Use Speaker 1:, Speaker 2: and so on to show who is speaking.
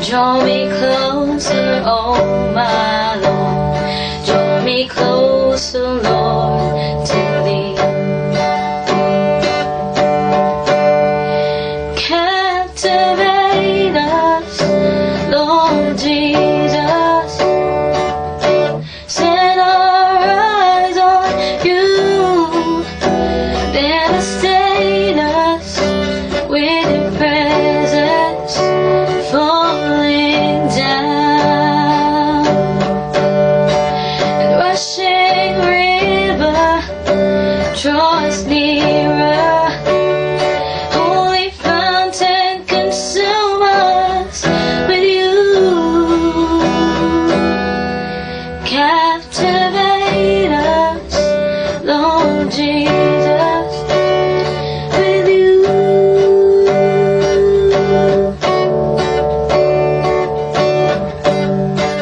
Speaker 1: Draw me closer, oh my Lord. Draw me closer, Lord, to thee. Captivate us, Lord Jesus. Set our eyes on you. Devastate us with your presence, falling down. And rushing river, draw us nearer. Holy fountain, consume us with you. Captivate